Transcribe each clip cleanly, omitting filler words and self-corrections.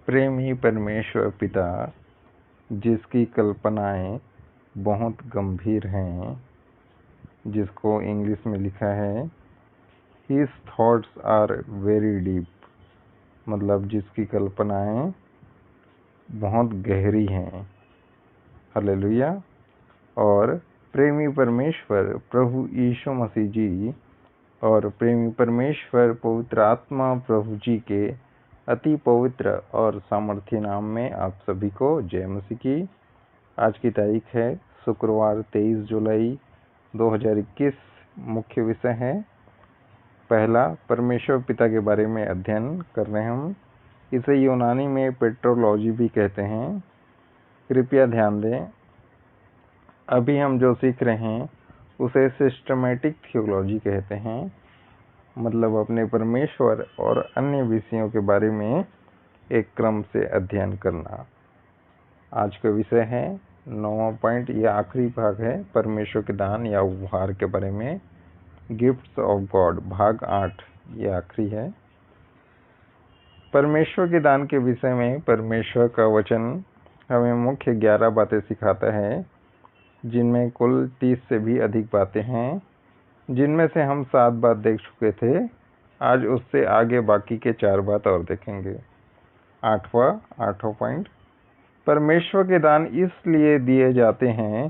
प्रेमी परमेश्वर पिता जिसकी कल्पनाएं बहुत गंभीर हैं, जिसको इंग्लिश में लिखा है His thoughts are very deep, मतलब जिसकी कल्पनाएं बहुत गहरी हैं। हालेलुया। और प्रेमी परमेश्वर प्रभु यीशु मसीह जी और प्रेमी परमेश्वर पवित्र आत्मा प्रभु जी के अति पवित्र और सामर्थ्य नाम में आप सभी को जय मसीह की। आज की तारीख है शुक्रवार 23 जुलाई 2021। मुख्य विषय है पहला, परमेश्वर पिता के बारे में अध्ययन कर रहे हैं हम। इसे यूनानी में पेट्रोलॉजी भी कहते हैं। कृपया ध्यान दें, अभी हम जो सीख रहे हैं उसे सिस्टमैटिक थियोलॉजी कहते हैं, मतलब अपने परमेश्वर और अन्य विषयों के बारे में एक क्रम से अध्ययन करना। आज का विषय है 9वां पॉइंट, यह आखिरी भाग है परमेश्वर के दान या उपहार के बारे में, गिफ्ट्स ऑफ गॉड, भाग 8, यह आखिरी है। परमेश्वर के दान के विषय में परमेश्वर का वचन हमें मुख्य 11 बातें सिखाता है, जिनमें कुल 30 से भी अधिक बातें हैं, जिनमें से हम 7 बात देख चुके थे। आज उससे आगे बाकी के 4 बात और देखेंगे। 8वां पॉइंट, परमेश्वर के दान इसलिए दिए जाते हैं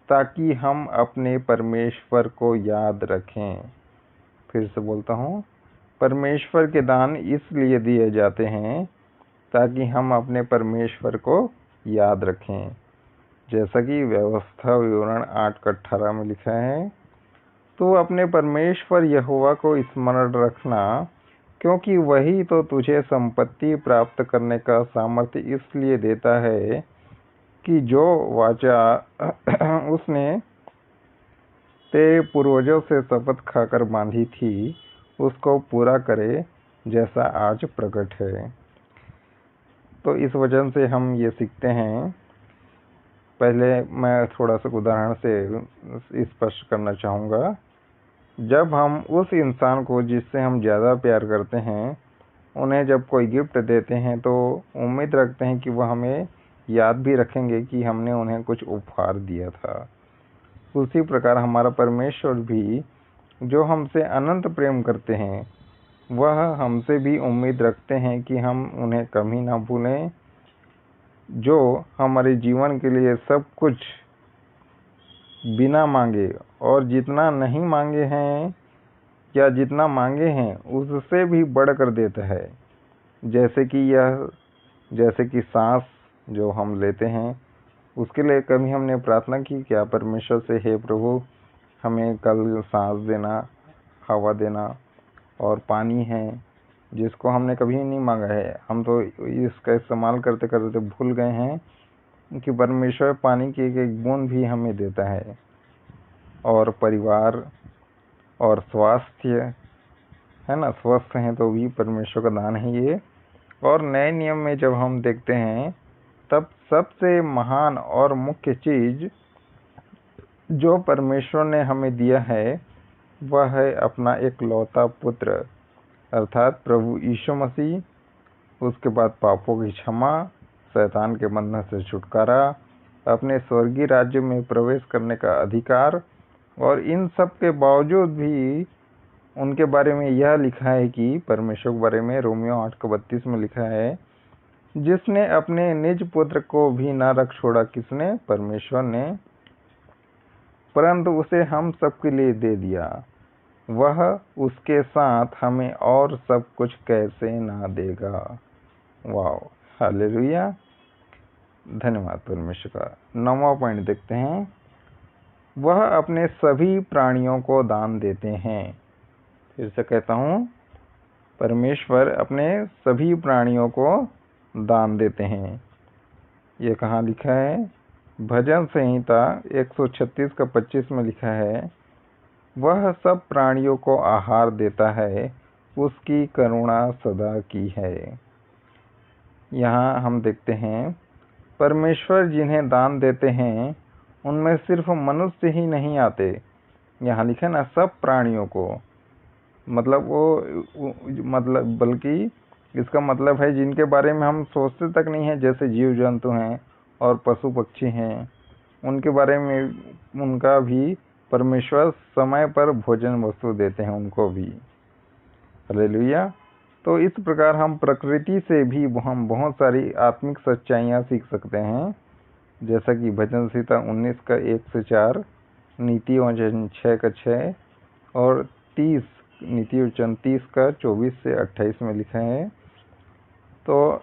ताकि हम अपने परमेश्वर को याद रखें। फिर से बोलता हूँ, परमेश्वर के दान इसलिए दिए जाते हैं ताकि हम अपने परमेश्वर को याद रखें, जैसा कि व्यवस्था विवरण 8:18 में लिखा है। तो अपने परमेश्वर यहोवा को स्मरण रखना, क्योंकि वही तो तुझे संपत्ति प्राप्त करने का सामर्थ्य इसलिए देता है कि जो वाचा उसने तेरे पूर्वजों से शपथ खाकर बांधी थी उसको पूरा करे, जैसा आज प्रकट है। तो इस वजन से हम ये सीखते हैं। पहले मैं थोड़ा सा उदाहरण से स्पष्ट करना चाहूँगा। जब हम उस इंसान को जिससे हम ज़्यादा प्यार करते हैं, उन्हें जब कोई गिफ्ट देते हैं तो उम्मीद रखते हैं कि वह हमें याद भी रखेंगे कि हमने उन्हें कुछ उपहार दिया था। उसी प्रकार हमारा परमेश्वर भी, जो हमसे अनंत प्रेम करते हैं, वह हमसे भी उम्मीद रखते हैं कि हम उन्हें कभी ना भूलें, जो हमारे जीवन के लिए सब कुछ बिना मांगे और जितना नहीं मांगे हैं या जितना मांगे हैं उससे भी बढ़कर देता है। जैसे कि सांस जो हम लेते हैं, उसके लिए कभी हमने प्रार्थना की क्या परमेश्वर से, हे प्रभु हमें कल सांस देना, हवा देना। और पानी है जिसको हमने कभी नहीं मांगा है, हम तो इसका इस्तेमाल करते करते भूल गए हैं कि परमेश्वर पानी की एक बूंद भी हमें देता है। और परिवार और स्वास्थ्य है ना, स्वस्थ हैं तो भी परमेश्वर का दान है ये। और नए नियम में जब हम देखते हैं, तब सबसे महान और मुख्य चीज जो परमेश्वर ने हमें दिया है वह है अपना एकलौता पुत्र, अर्थात प्रभु यीशु मसीह। उसके बाद पापों की क्षमा, शैतान के बंधन से छुटकारा, अपने स्वर्गीय राज्य में प्रवेश करने का अधिकार। और इन सब के बावजूद भी उनके बारे में यह लिखा है कि परमेश्वर के बारे में रोमियो 8:32 में लिखा है, जिसने अपने निज पुत्र को भी न रख छोड़ा, किसने? परमेश्वर ने, परंतु उसे हम सबके लिए दे दिया, वह उसके साथ हमें और सब कुछ कैसे ना देगा। वाह, हालेलुया, धन्यवाद परमेश्वर का। 9वां पॉइंट देखते हैं, वह अपने सभी प्राणियों को दान देते हैं। फिर से कहता हूँ, परमेश्वर अपने सभी प्राणियों को दान देते हैं। ये कहाँ लिखा है? भजन संहिता 136:25 में लिखा है, वह सब प्राणियों को आहार देता है, उसकी करुणा सदा की है। यहाँ हम देखते हैं परमेश्वर जिन्हें दान देते हैं उनमें सिर्फ मनुष्य ही नहीं आते। यहाँ लिखा है ना, सब प्राणियों को, मतलब बल्कि इसका मतलब है जिनके बारे में हम सोचते तक नहीं है, जैसे जीव जंतु हैं और पशु पक्षी हैं, उनके बारे में उनका भी परमेश्वर समय पर भोजन वस्तु देते हैं उनको भी। हालेलुया। तो इस प्रकार हम प्रकृति से भी हम बहुत सारी आत्मिक सच्चाइयाँ सीख सकते हैं, जैसा कि भजन संहिता 19 का 1 से 4, नीति वचन 6 का 6 और 30 नीति वचन 30 का 24 से 28 में लिखा है। तो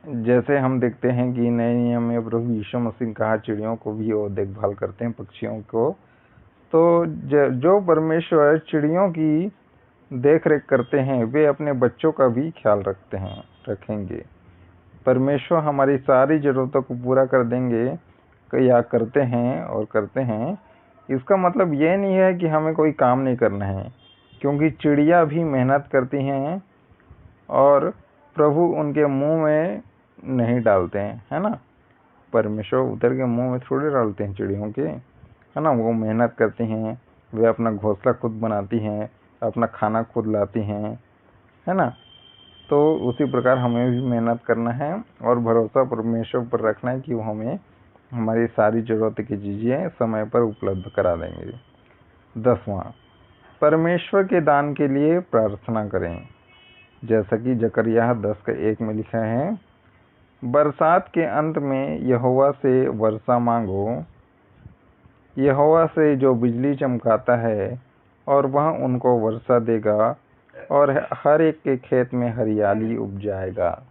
जैसे हम देखते हैं कि नए नियम में प्रभु यीशु मसीह ने कहा चिड़ियों को भी वो देखभाल करते हैं, पक्षियों को। तो जो परमेश्वर चिड़ियों की देख रेख करते हैं वे अपने बच्चों का भी ख्याल रखेंगे। परमेश्वर हमारी सारी ज़रूरतों को पूरा कर देंगे या करते हैं। इसका मतलब ये नहीं है कि हमें कोई काम नहीं करना है, क्योंकि चिड़िया भी मेहनत करती हैं और प्रभु उनके मुंह में नहीं डालते हैं, है ना। परमेश्वर उतर के मुंह में थोड़े डालते हैं चिड़ियों के, है ना। वो मेहनत करती हैं, वे अपना घोंसला खुद बनाती हैं, अपना खाना खुद लाती हैं, है ना। तो उसी प्रकार हमें भी मेहनत करना है और भरोसा परमेश्वर पर रखना है कि वो हमें हमारी सारी ज़रूरत की चीज़ें समय पर उपलब्ध करा देंगे। 10वां, परमेश्वर के दान के लिए प्रार्थना करें, जैसा कि जकरिया 10 का 1 में लिखा है। बरसात के अंत में यहोवा से वर्षा मांगो, यहोवा से जो बिजली चमकाता है, और वह उनको वर्षा देगा और हर एक के खेत में हरियाली उपजाएगा।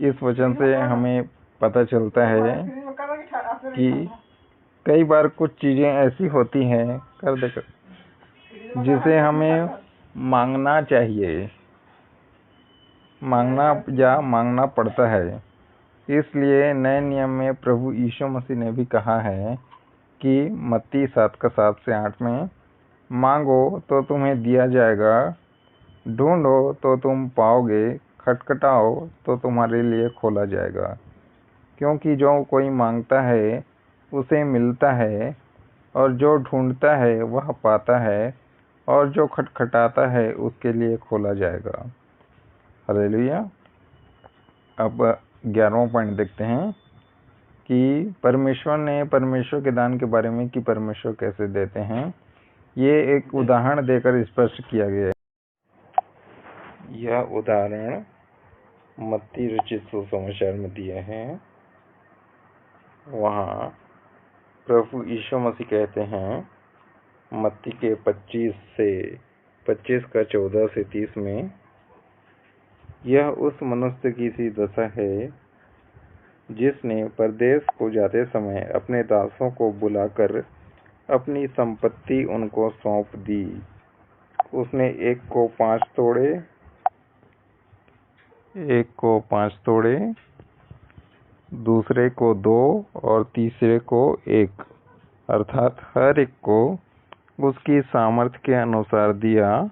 इस वचन से हमें पता चलता है कि कई बार कुछ चीज़ें ऐसी होती हैं जिसे हमें मांगना चाहिए, मांगना पड़ता है। इसलिए नए नियम में प्रभु यीशु मसीह ने भी कहा है कि मत्ती 7 का 7 से 8 में, मांगो तो तुम्हें दिया जाएगा, ढूंढो तो तुम पाओगे, खटखटाओ तो तुम्हारे लिए खोला जाएगा। क्योंकि जो कोई मांगता है उसे मिलता है, और जो ढूंढता है वह पाता है, और जो खटखटाता है उसके लिए खोला जाएगा। हालेलुया। अब 11वां पॉइंट देखते हैं कि परमेश्वर के दान के बारे में कि परमेश्वर कैसे देते हैं। ये एक उदाहरण देकर स्पष्ट किया गया है। यह उदाहरण मत्ती रचित सुसमाचार में दिया है। वहाँ प्रभु यीशु मसीह कहते हैं मत्ती के 25 का 14 से 30 में, यह उस मनुष्य की सी दशा है जिसने परदेश को जाते समय अपने दासों को बुलाकर अपनी संपत्ति उनको सौंप दी। उसने एक को 5 तोड़े, दूसरे को 2 और तीसरे को 1, अर्थात हर एक को उसकी सामर्थ्य के अनुसार दिया,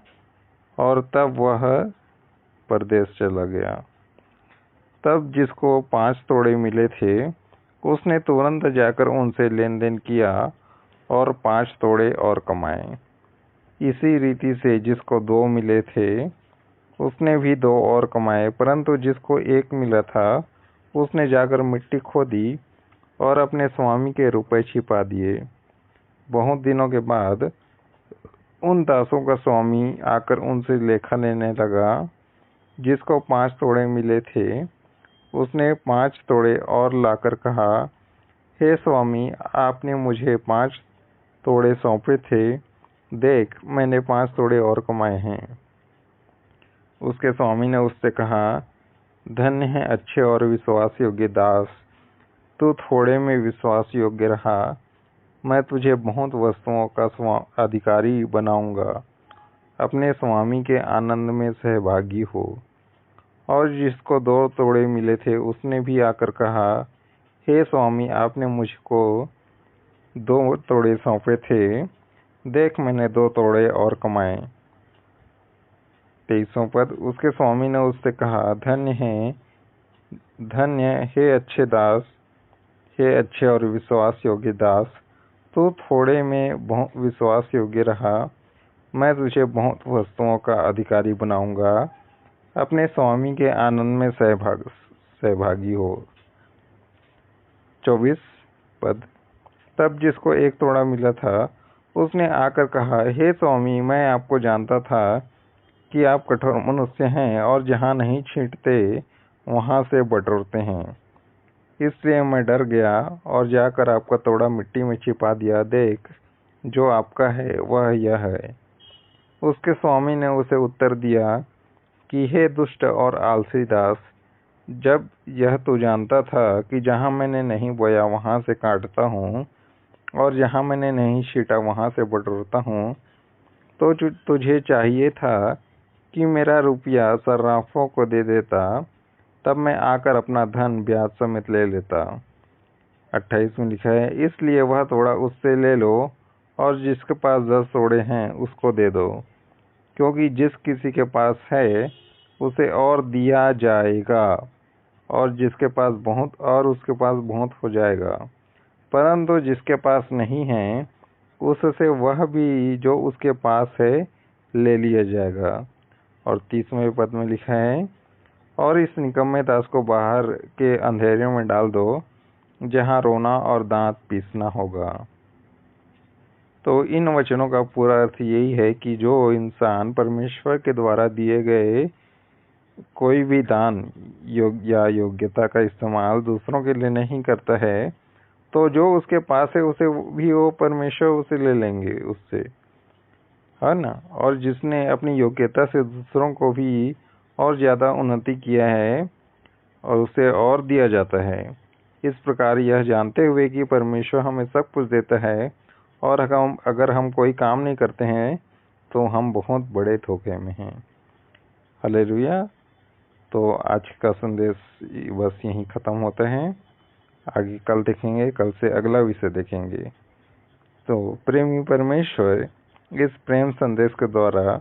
और तब वह परदेश चला गया। तब जिसको 5 तोड़े मिले थे उसने तुरंत जाकर उनसे लेन देन किया और 5 तोड़े और कमाए। इसी रीति से जिसको 2 मिले थे उसने भी 2 और कमाए, परंतु जिसको 1 मिला था उसने जाकर मिट्टी खोदी और अपने स्वामी के रुपए छिपा दिए। बहुत दिनों के बाद उन दासों का स्वामी आकर उनसे लेखा लेने लगा। जिसको 5 तोड़े मिले थे उसने 5 तोड़े और लाकर कहा, हे स्वामी, आपने मुझे 5 तोड़े सौंपे थे, देख मैंने 5 तोड़े और कमाए हैं। उसके स्वामी ने उससे कहा, धन्य है अच्छे और विश्वास योग्य दास, तू थोड़े में विश्वास योग्य रहा, मैं तुझे बहुत वस्तुओं का अधिकारी बनाऊंगा, अपने स्वामी के आनंद में सहभागी हो। और जिसको 2 तोड़े मिले थे उसने भी आकर कहा, हे स्वामी, आपने मुझको 2 तोड़े सौंपे थे, देख मैंने 2 तोड़े और कमाए। 23वां पद, उसके स्वामी ने उससे कहा, धन्य हे अच्छे और विश्वास योग्य दास, तू थोड़े में बहुत विश्वास योग्य रहा, मैं तुझे बहुत वस्तुओं का अधिकारी बनाऊंगा। अपने स्वामी के आनंद में सहभागी हो। 24 पद। तब जिसको एक तोड़ा मिला था उसने आकर कहा, हे स्वामी, मैं आपको जानता था कि आप कठोर मनुष्य हैं और जहाँ नहीं छींटते वहाँ से बटोरते हैं, इसलिए मैं डर गया और जाकर आपका तोड़ा मिट्टी में छिपा दिया। देख, जो आपका है वह यह है। उसके स्वामी ने उसे उत्तर दिया कि हे दुष्ट और आलसी दास, जब यह तू जानता था कि जहाँ मैंने नहीं बोया वहाँ से काटता हूँ और जहाँ मैंने नहीं छीटा वहाँ से बटोरता हूँ, तो तुझे चाहिए था कि मेरा रुपया सर्राफों को दे देता, तब मैं आकर अपना धन ब्याज समेत ले लेता। 28 में लिखा है, इसलिए वह तोड़ा उससे ले लो और जिसके पास 10 तोड़े हैं उसको दे दो, क्योंकि जिस किसी के पास है उसे और दिया जाएगा और जिसके पास बहुत और उसके पास बहुत हो जाएगा, परंतु जिसके पास नहीं है उससे वह भी जो उसके पास है ले लिया जाएगा। और 30वें पद में लिखा है, और इस निकम्मे दास को बाहर के अंधेरे में डाल दो, जहाँ रोना और दांत पीसना होगा। तो इन वचनों का पूरा अर्थ यही है कि जो इंसान परमेश्वर के द्वारा दिए गए कोई भी दान या योग्यता का इस्तेमाल दूसरों के लिए नहीं करता है, तो जो उसके पास है उसे भी वो परमेश्वर उसे ले लेंगे उससे, है ना। और जिसने अपनी योग्यता से दूसरों को भी और ज़्यादा उन्नति किया है और उसे और दिया जाता है। इस प्रकार यह जानते हुए कि परमेश्वर हमें सब कुछ देता है और अगर हम कोई काम नहीं करते हैं तो हम बहुत बड़े धोखे में हैं। हालेलुया। तो आज का संदेश बस यहीं ख़त्म होता है। आगे कल देखेंगे, कल से अगला विषय देखेंगे। तो प्रेमी परमेश्वर इस प्रेम संदेश के द्वारा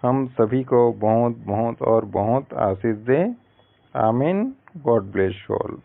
हम सभी को बहुत बहुत और बहुत आशीष दे। आमीन। God bless you all.